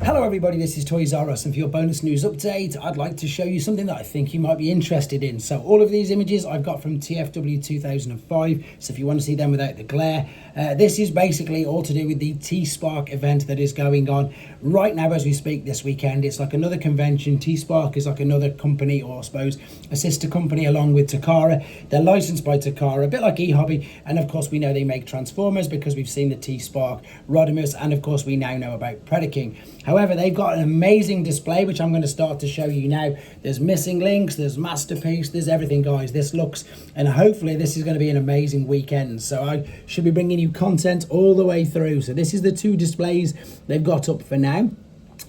Hello everybody, this is Toys R Us, and for your bonus news update, I'd like to show you something that I think you might be interested in. So all of these images I've got from TFW 2005, so if you want to see them without the glare, this is basically all to do with the tspark event that is going on right now as we speak this weekend. It's like another convention. tspark is like another company, or I suppose a sister company along with Takara. They're licensed by Takara, a bit like eHobby, and of course we know they make Transformers because we've seen the tspark, Rodimus, and of course we now know about Predaking. However, they've got an amazing display, which I'm going to start to show you now. There's missing links, there's masterpiece, there's everything, guys. This looks, and hopefully this is going to be an amazing weekend. So I should be bringing you content all the way through. So this is the two displays they've got up for now.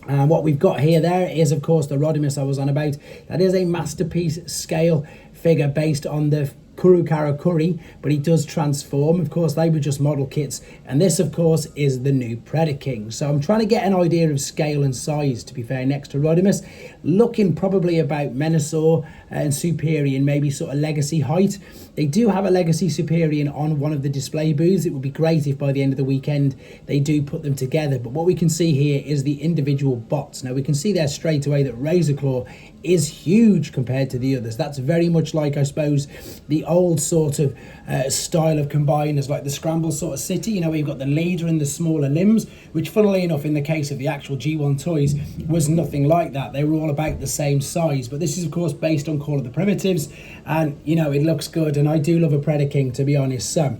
What we've got here there is, of course, the Rodimus I was on about. That is a masterpiece scale figure based on the Kurukara Kuri, but he does transform. Of course, they were just model kits, and this of course is the new Predaking. So I'm trying to get an idea of scale and size, to be fair, next to Rodimus, looking probably about Menasor and Superior, maybe sort of legacy height. They do have a legacy Superior on one of the display booths. It would be great if by the end of the weekend they do put them together. But what we can see here is the individual bots. Now we can see there straight away that Razorclaw is huge compared to the others. That's very much like, I suppose, the old sort of style of combiners, like the Scramble sort of city, you know, where you've got the leader and the smaller limbs, which funnily enough in the case of the actual G1 toys was nothing like that. They were all about the same size. But this is of course based on Call of the Primitives, and you know, it looks good, and I do love a Predaking, to be honest. So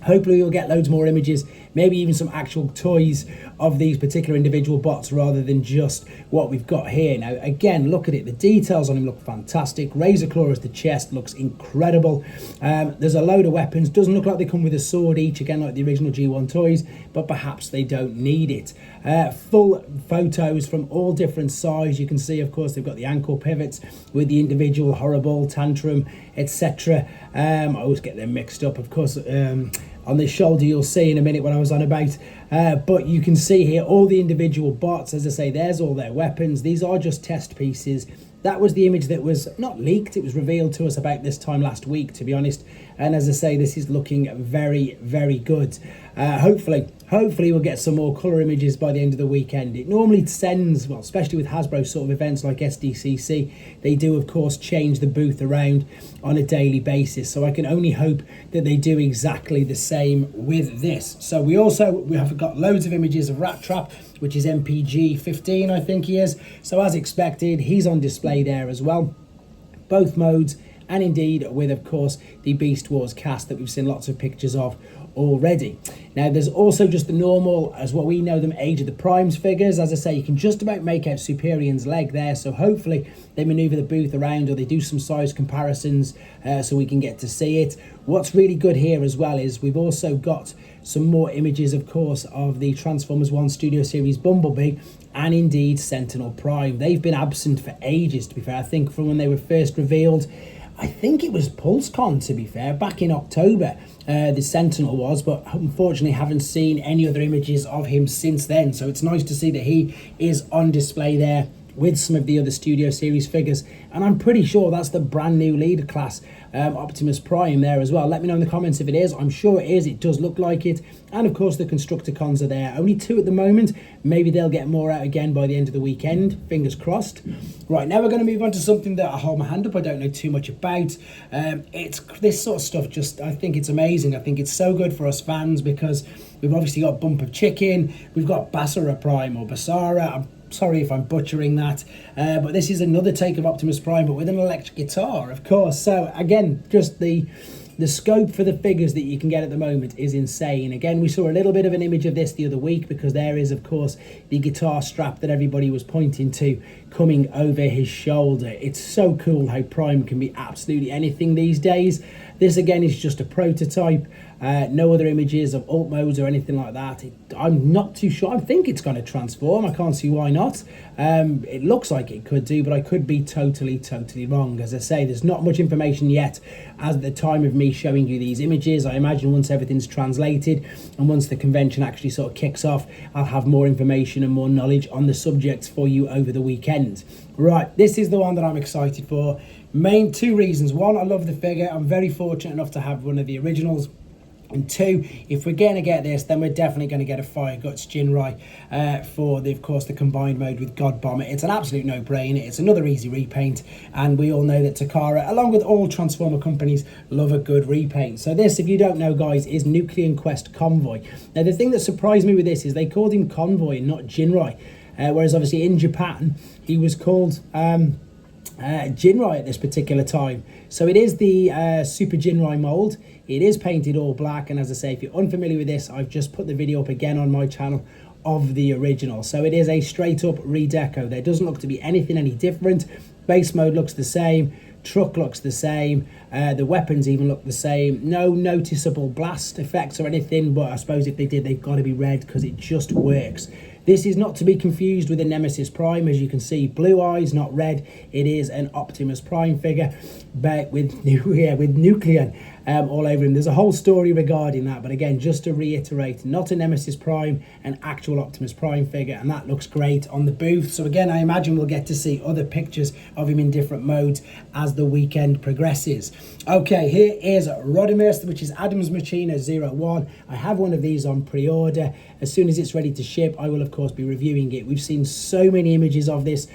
hopefully you'll get loads more images, maybe even some actual toys of these particular individual bots rather than just what we've got here. Now again, look at it, the details on him look fantastic. Razorclaw as the chest looks incredible. There's a load of weapons, doesn't look like they come with a sword each, again like the original G1 toys, but perhaps they don't need it. Full photos from all different sizes. You can see of course they've got the ankle pivots with the individual Horrible, Tantrum, etc. I always get them mixed up, of course. On the shoulder you'll see in a minute what I was on about, but you can see here all the individual bots. As I say, there's all their weapons. These are just test pieces. That was the image that was not leaked, it was revealed to us about this time last week, to be honest. And as I say, this is looking very, very good. Hopefully we'll get some more colour images by the end of the weekend. It normally sends, well, especially with Hasbro sort of events like SDCC, they do of course change the booth around on a daily basis. So I can only hope that they do exactly the same with this. So we have got loads of images of Rat Trap, which is MPG 15, I think he is. So as expected, he's on display there as well. Both modes, and indeed with, of course, the Beast Wars cast that we've seen lots of pictures of already. Now there's also just the normal, as what we know them, Age of the Primes figures. As I say, you can just about make out Superion's leg there, so hopefully they maneuver the booth around or they do some size comparisons so we can get to see it. What's really good here as well is we've also got some more images, of course, of the Transformers 1 Studio Series Bumblebee and indeed Sentinel Prime. They've been absent for ages, to be fair. I think from when they were first revealed, I think it was PulseCon, to be fair, back in October, the Sentinel was, but unfortunately haven't seen any other images of him since then. So it's nice to see that he is on display there with some of the other Studio Series figures, and I'm pretty sure that's the brand new leader class Optimus Prime there as well. Let me know in the comments if it is. I'm sure it is, it does look like it. And of course the Constructicons are there, only 2 at the moment. Maybe they'll get more out again by the end of the weekend, fingers crossed. Right, now we're going to move on to something that I hold my hand up, I don't know too much about. It's this sort of stuff, just I think it's amazing. I think it's so good for us fans because we've obviously got Bump of Chicken, we've got Basara Prime, or Basara, sorry if I'm butchering that, but this is another take of Optimus Prime, but with an electric guitar, of course. So again, just the scope for the figures that you can get at the moment is insane. Again, we saw a little bit of an image of this the other week because there is, of course, the guitar strap that everybody was pointing to coming over his shoulder. It's so cool how Prime can be absolutely anything these days. This again is just a prototype. No other images of alt modes or anything like that. I'm not too sure. I think it's going to transform. I can't see why not. It looks like it could do, but I could be totally wrong. As I say, there's not much information yet at the time of me showing you these images. I imagine once everything's translated and once the convention actually sort of kicks off, I'll have more information and more knowledge on the subjects for you over the weekend. Right, this is the one that I'm excited for. Main 2 reasons. One, I love the figure. I'm very fortunate enough to have one of the originals. And 2, if we're going to get this, then we're definitely going to get a Fire Guts Jinrai for, of course, the combined mode with God Bomber. It's an absolute no-brainer. It's another easy repaint, and we all know that Takara, along with all Transformer companies, love a good repaint. So this, if you don't know, guys, is Nucleon Quest Convoy. Now, the thing that surprised me with this is they called him Convoy and not Jinrai, whereas obviously in Japan, he was called Jinrai at this particular time. So it is the Super Jinrai mold. It is painted all black, and as I say, if you're unfamiliar with this, I've just put the video up again on my channel of the original. So it is a straight up redeco. There doesn't look to be anything any different. Base mode looks the same, truck looks the same, the weapons even look the same. No noticeable blast effects or anything, but I suppose if they did, they've got to be red because it just works. This is not to be confused with a Nemesis Prime. As you can see, blue eyes, not red. It is an Optimus Prime figure, but with Nucleon all over him. There's a whole story regarding that, but again, just to reiterate, not a Nemesis Prime, an actual Optimus Prime figure, and that looks great on the booth. So again, I imagine we'll get to see other pictures of him in different modes as the weekend progresses. Okay, here is Rodimus, which is Adamas Machina 01. I have one of these on pre-order. As soon as it's ready to ship, I will of course be reviewing it. We've seen so many images of this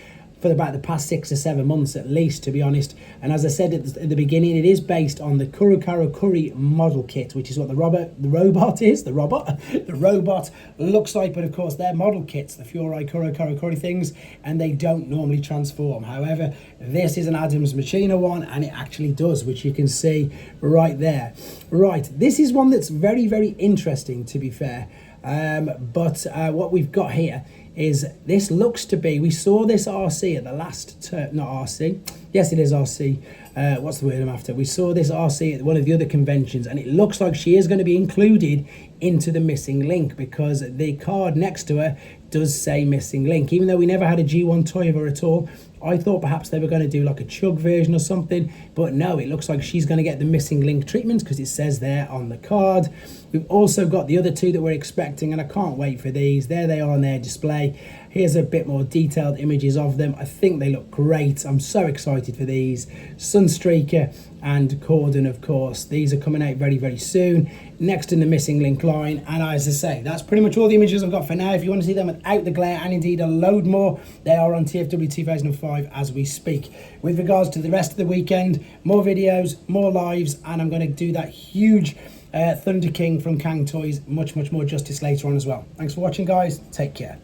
for about the past 6 or 7 months at least, to be honest. And as I said at the beginning, it is based on the Kurokaro model kit, which is what the robot looks like. But of course, they're model kits, the Furai Kurokaro things, and they don't normally transform. However, this is an Adamas Machina one, and it actually does, which you can see right there. Right, this is one that's very, very interesting, to be fair. But what we've got here is, this looks to be, we saw this Arcee at the last, not Arcee, yes it is Arcee, what's the word I'm after, we saw this Arcee at one of the other conventions, and it looks like she is going to be included into the missing link, because the card next to her does say missing link. Even though we never had a G1 toy of her at all, I thought perhaps they were going to do like a Chug version or something, but no, it looks like she's going to get the missing link treatment because it says there on the card. We've also got the other 2 that we're expecting, and I can't wait for these. There they are on their display. Here's a bit more detailed images of them. I think they look great. I'm so excited for these. Sunstreaker and Cordon, of course. These are coming out very, very soon, next in the missing link line. And as I say, that's pretty much all the images I've got for now. If you want to see them without the glare, and indeed a load more, they are on TFW 2005 as we speak. With regards to the rest of the weekend, more videos, more lives, and I'm going to do that huge Thunder King from Kang Toys, much more justice later on as well. Thanks for watching, guys. Take care.